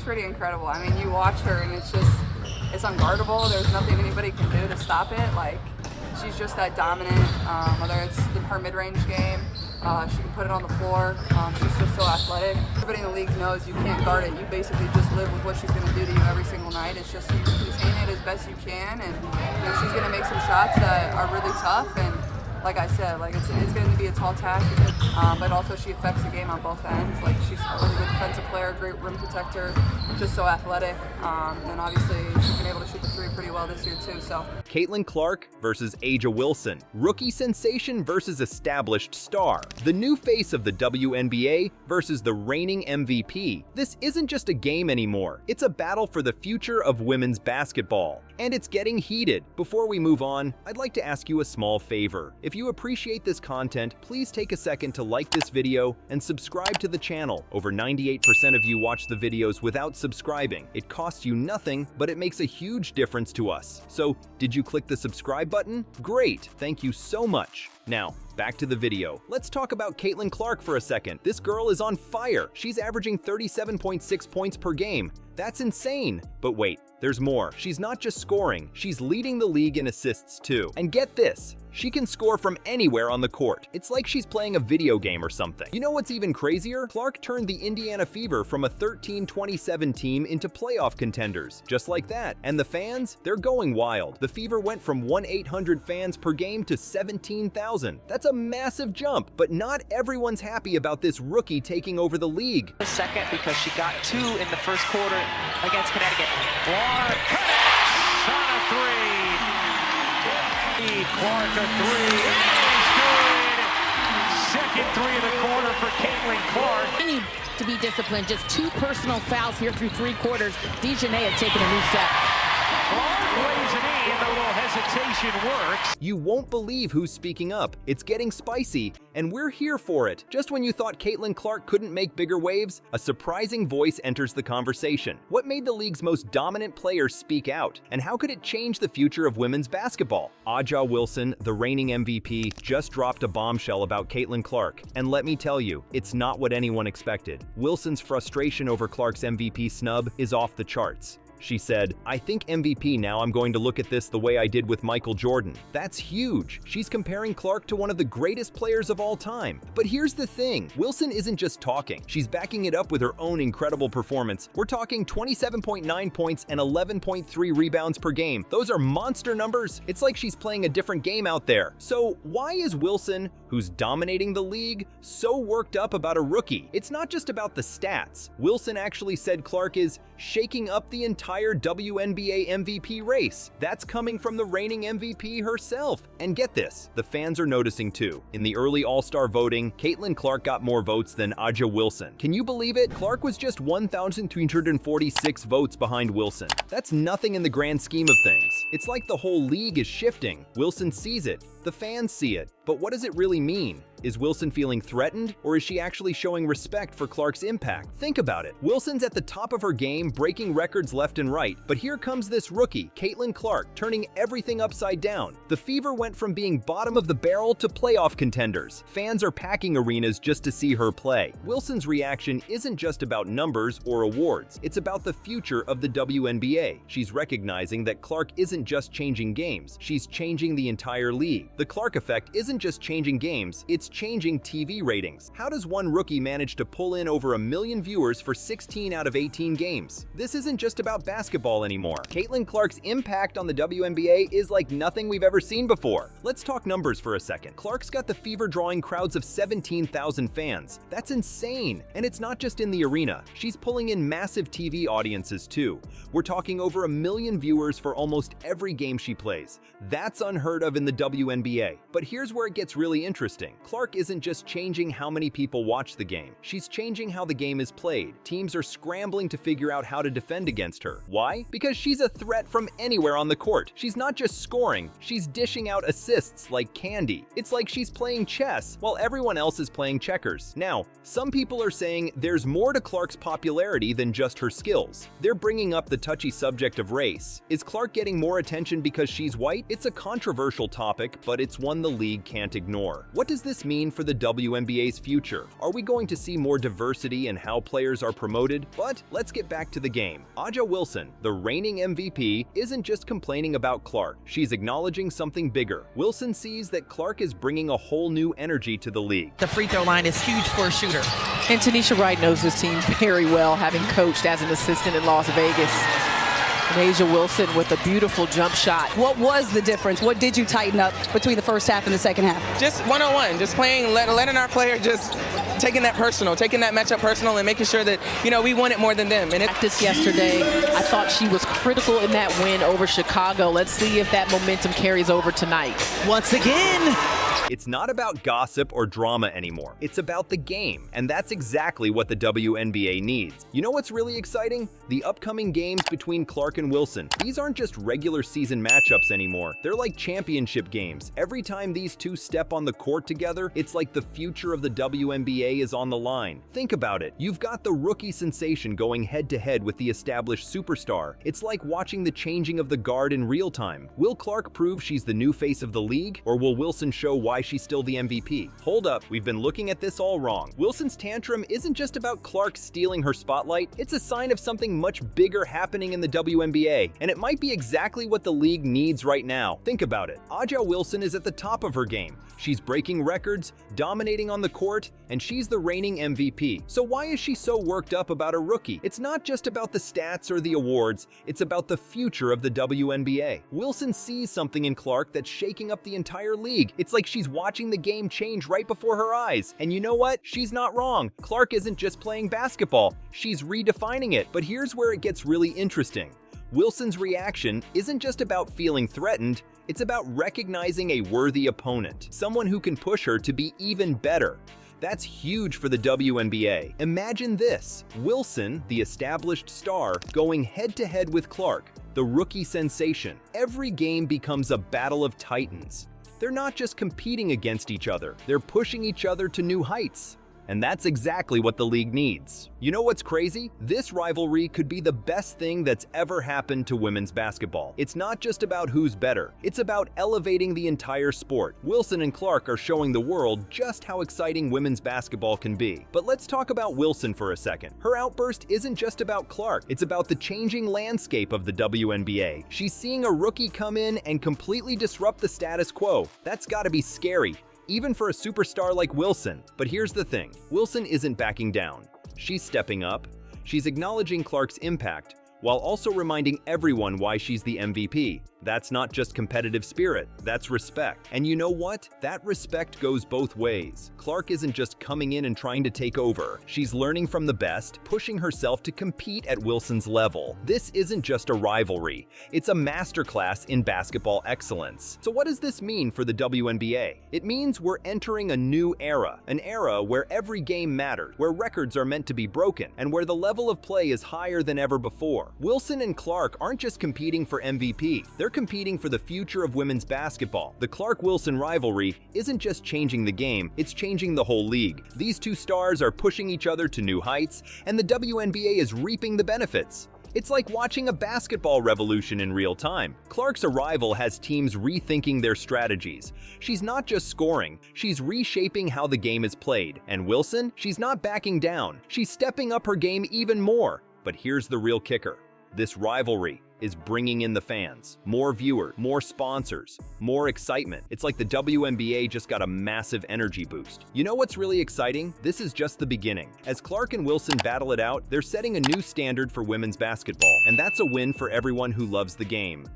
she's pretty incredible. I mean, you watch her and it's unguardable. There's nothing anybody can do to stop it. Like, she's just that dominant, whether it's her mid-range game, she can put it on the floor. She's just so athletic. Everybody in the league knows you can't guard it. You basically just live with what she's going to do to you every single night. It's just you contain it as best you can, and she's going to make some shots that are really tough. And like I said, like it's going to be a tall task, but also she affects the game on both ends. Like, she's a really good defensive player, great rim protector, just so athletic. And obviously she's been able to shoot the three pretty well this year too. So Caitlin Clark versus A'ja Wilson. Rookie sensation versus established star. The new face of the WNBA versus the reigning MVP. This isn't just a game anymore. It's a battle for the future of women's basketball. And it's getting heated. Before we move on, I'd like to ask you a small favor. If you appreciate this content, please take a second to like this video and subscribe to the channel. Over 98% of you watch the videos without subscribing. It costs you nothing, but it makes a huge difference to us. So, did you click the subscribe button? Great, thank you so much. Now, back to the video. Let's talk about Caitlin Clark for a second. This girl is on fire. She's averaging 37.6 points per game. That's insane. But wait, there's more. She's not just scoring, she's leading the league in assists too. And get this, she can score from anywhere on the court. It's like she's playing a video game or something. You know what's even crazier? Clark turned the Indiana Fever from a 13-27 team into playoff contenders. Just like that. And the fans? They're going wild. The Fever went from 1,800 fans per game to 17,000. That's a massive jump, but not everyone's happy about this rookie taking over the league. A second, because she got 2 in the first quarter against Connecticut. Clark connects on a 3. Clark a 3. It is good. Second 3 of the quarter for Caitlin Clark. They need to be disciplined. Just 2 personal fouls here through 3 quarters. Dejanay has taken a new step. Clark lays it in. The little hesitation works. You won't believe who's speaking up. It's getting spicy, and we're here for it. Just when you thought Caitlin Clark couldn't make bigger waves, a surprising voice enters the conversation. What made the league's most dominant players speak out? And how could it change the future of women's basketball? A'ja Wilson, the reigning MVP, just dropped a bombshell about Caitlin Clark. And let me tell you, it's not what anyone expected. Wilson's frustration over Clark's MVP snub is off the charts. She said, "I think MVP now. I'm going to look at this the way I did with Michael Jordan." That's huge. She's comparing Clark to one of the greatest players of all time. But here's the thing, Wilson isn't just talking. She's backing it up with her own incredible performance. We're talking 27.9 points and 11.3 rebounds per game. Those are monster numbers. It's like she's playing a different game out there. So why is Wilson, who's dominating the league, so worked up about a rookie? It's not just about the stats. Wilson actually said Clark is shaking up the entire WNBA MVP race. That's coming from the reigning MVP herself. And get this, the fans are noticing too. In the early All-Star voting, Caitlin Clark got more votes than A'ja Wilson. Can you believe it? Clark was just 1,346 votes behind Wilson. That's nothing in the grand scheme of things. It's like the whole league is shifting. Wilson sees it. The fans see it. But what does it really mean? Is Wilson feeling threatened, or is she actually showing respect for Clark's impact? Think about it. Wilson's at the top of her game, breaking records left and right. But here comes this rookie, Caitlin Clark, turning everything upside down. The Fever went from being bottom of the barrel to playoff contenders. Fans are packing arenas just to see her play. Wilson's reaction isn't just about numbers or awards. It's about the future of the WNBA. She's recognizing that Clark isn't just changing games. She's changing the entire league. The Clark effect isn't just changing games, it's changing TV ratings. How does one rookie manage to pull in over 1 million viewers for 16 out of 18 games? This isn't just about basketball anymore. Caitlin Clark's impact on the WNBA is like nothing we've ever seen before. Let's talk numbers for a second. Clark's got the Fever drawing crowds of 17,000 fans. That's insane. And it's not just in the arena. She's pulling in massive TV audiences too. We're talking over 1 million viewers for almost every game she plays. That's unheard of in the WNBA. But here's where it gets really interesting. Clark isn't just changing how many people watch the game. She's changing how the game is played. Teams are scrambling to figure out how to defend against her. Why? Because she's a threat from anywhere on the court. She's not just scoring, she's dishing out assists like candy. It's like she's playing chess while everyone else is playing checkers. Now, some people are saying there's more to Clark's popularity than just her skills. They're bringing up the touchy subject of race. Is Clark getting more attention because she's white? It's a controversial topic, but it's one the league can't ignore. What does this mean for the WNBA's future? Are we going to see more diversity in how players are promoted? But let's get back to the game. A'ja Wilson, the reigning MVP, isn't just complaining about Clark. She's acknowledging something bigger. Wilson sees that Clark is bringing a whole new energy to the league. The free throw line is huge for a shooter. And Tanisha Wright knows this team very well, having coached as an assistant in Las Vegas. And A'ja Wilson with a beautiful jump shot. What was the difference? What did you tighten up between the first half and the second half? Just one-on-one, just playing, letting our player just taking that matchup personal and making sure that, we want it more than them. And Practice yesterday, I thought she was critical in that win over Chicago. Let's see if that momentum carries over tonight. once again, It's not about gossip or drama anymore. It's about the game, and that's exactly what the WNBA needs. You know what's really exciting? The upcoming games between Clark and Wilson. These aren't just regular season matchups anymore. They're like championship games. Every time these two step on the court together, it's like the future of the WNBA is on the line. Think about it. You've got the rookie sensation going head-to-head with the established superstar. It's like watching the changing of the guard in real time. Will Clark prove she's the new face of the league, or will Wilson show why she's still the MVP? Hold up, we've been looking at this all wrong. Wilson's tantrum isn't just about Clark stealing her spotlight, it's a sign of something much bigger happening in the WNBA, and it might be exactly what the league needs right now. Think about it. A'ja Wilson is at the top of her game. She's breaking records, dominating on the court, and she's the reigning MVP. So why is she so worked up about a rookie? It's not just about the stats or the awards, it's about the future of the WNBA. Wilson sees something in Clark that's shaking up the entire league. It's like she's watching the game change right before her eyes. And you know what? She's not wrong. Clark isn't just playing basketball, she's redefining it. But here's where it gets really interesting. Wilson's reaction isn't just about feeling threatened, it's about recognizing a worthy opponent, someone who can push her to be even better. That's huge for the WNBA. Imagine this, Wilson, the established star, going head-to-head with Clark, the rookie sensation. Every game becomes a battle of titans. They're not just competing against each other, they're pushing each other to new heights. And that's exactly what the league needs. You know what's crazy? This rivalry could be the best thing that's ever happened to women's basketball. It's not just about who's better, it's about elevating the entire sport. Wilson and Clark are showing the world just how exciting women's basketball can be. But let's talk about Wilson for a second. Her outburst isn't just about Clark, it's about the changing landscape of the WNBA. She's seeing a rookie come in and completely disrupt the status quo. That's gotta be scary, even for a superstar like Wilson. But here's the thing, Wilson isn't backing down. She's stepping up, she's acknowledging Clark's impact, while also reminding everyone why she's the MVP. That's not just competitive spirit, that's respect. And you know what? That respect goes both ways. Clark isn't just coming in and trying to take over. She's learning from the best, pushing herself to compete at Wilson's level. This isn't just a rivalry, it's a masterclass in basketball excellence. So what does this mean for the WNBA? It means we're entering a new era, an era where every game matters, where records are meant to be broken, and where the level of play is higher than ever before. Wilson and Clark aren't just competing for MVP, they're competing for the future of women's basketball. The Clark-Wilson rivalry isn't just changing the game, it's changing the whole league. These two stars are pushing each other to new heights, and the WNBA is reaping the benefits. It's like watching a basketball revolution in real time. Clark's arrival has teams rethinking their strategies. She's not just scoring, she's reshaping how the game is played. And Wilson, she's not backing down, she's stepping up her game even more. But here's the real kicker. This rivalry is bringing in the fans. More viewers, more sponsors, more excitement. It's like the WNBA just got a massive energy boost. You know what's really exciting? This is just the beginning. As Clark and Wilson battle it out, they're setting a new standard for women's basketball, and that's a win for everyone who loves the game.